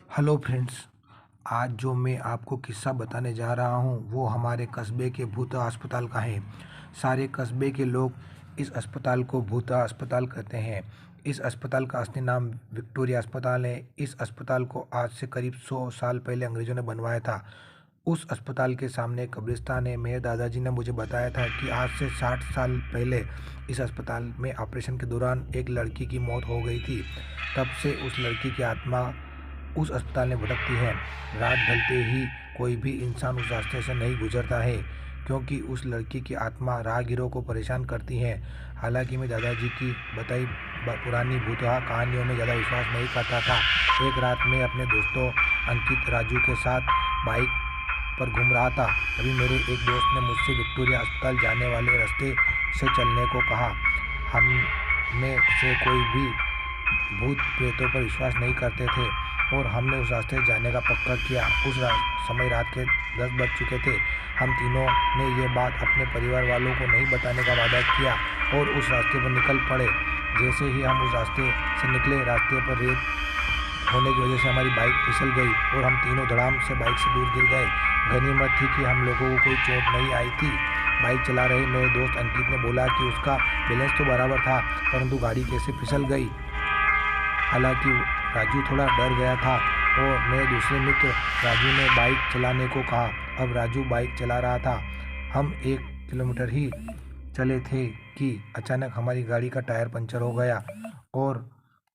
Hello friends. आज जो मैं आपको किस्सा बताने जा रहा हूँ वो हमारे कस्बे के भूत अस्पताल का है। सारे कस्बे के लोग इस अस्पताल को भूत अस्पताल कहते हैं। इस अस्पताल का असली नाम विक्टोरिया अस्पताल है। इस अस्पताल को आज से करीब 100 साल पहले अंग्रेज़ों ने बनवाया था। उस अस्पताल के सामने एक कब्रिस्तान है। मेरे दादाजी ने मुझे बताया था कि आज से 60 साल पहले इस अस्पताल में ऑपरेशन के दौरान एक लड़की की मौत हो गई थी। तब से उस लड़की की आत्मा उस अस्पताल में भटकती है। रात ढलते ही कोई भी इंसान उस रास्ते से नहीं गुजरता है, क्योंकि उस लड़की की आत्मा राहगीरों को परेशान करती है। हालांकि मैं दादाजी की बताई पुरानी भूतहा कहानियों में ज़्यादा विश्वास नहीं करता था। एक रात मैं अपने दोस्तों अंकित, राजू के साथ बाइक पर घूम रहा था। तभी मेरे एक दोस्त ने मुझसे विक्टोरिया अस्पताल जाने वाले रास्ते से चलने को कहा। हम में से कोई भी भूत प्रेतों पर विश्वास नहीं करते थे और हमने उस रास्ते जाने का पक्का किया। समय रात के 10 बज चुके थे। हम तीनों ने ये बात अपने परिवार वालों को नहीं बताने का वादा किया और उस रास्ते पर निकल पड़े। जैसे ही हम उस रास्ते से निकले, रास्ते पर रेत होने की वजह से हमारी बाइक फिसल गई और हम तीनों धड़ाम से बाइक से दूर गिर गए। गनीमत थी कि हम लोगों को कोई चोट नहीं आई थी। बाइक चला रहे मेरे दोस्त अंकित ने बोला कि उसका बैलेंस तो बराबर था, परंतु गाड़ी कैसे फिसल गई। हालांकि राजू थोड़ा डर गया था और मेरे दूसरे मित्र राजू ने बाइक चलाने को कहा। अब राजू बाइक चला रहा था। हम 1 किलोमीटर ही चले थे कि अचानक हमारी गाड़ी का टायर पंचर हो गया और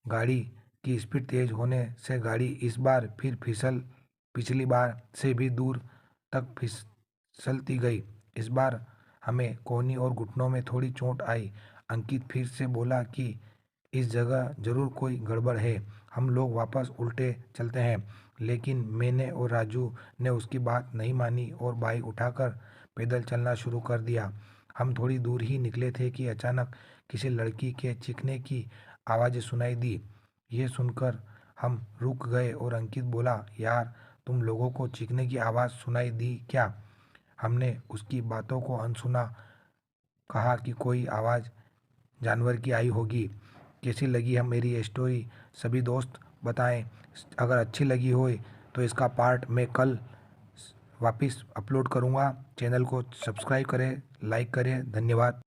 गाड़ी की स्पीड तेज होने से गाड़ी इस बार फिर पिछली बार से भी दूर तक फिसलती गई। इस बार हमें कोहनी और घुटनों में थोड़ी चोट आई। अंकित फिर से बोला कि इस जगह जरूर कोई गड़बड़ है, हम लोग वापस उल्टे चलते हैं। लेकिन मैंने और राजू ने उसकी बात नहीं मानी और बाइक उठाकर पैदल चलना शुरू कर दिया। हम थोड़ी दूर ही निकले थे कि अचानक किसी लड़की के चीखने की आवाज़ सुनाई दी। ये सुनकर हम रुक गए और अंकित बोला, यार तुम लोगों को चीखने की आवाज़ सुनाई दी क्या? हमने उसकी बातों को अनसुना कहा कि कोई आवाज़ जानवर की आई होगी। कैसी लगी हम मेरी ये स्टोरी सभी दोस्त बताएं। अगर अच्छी लगी हो तो इसका पार्ट मैं कल वापस अपलोड करूँगा। चैनल को सब्सक्राइब करें, लाइक करें। धन्यवाद।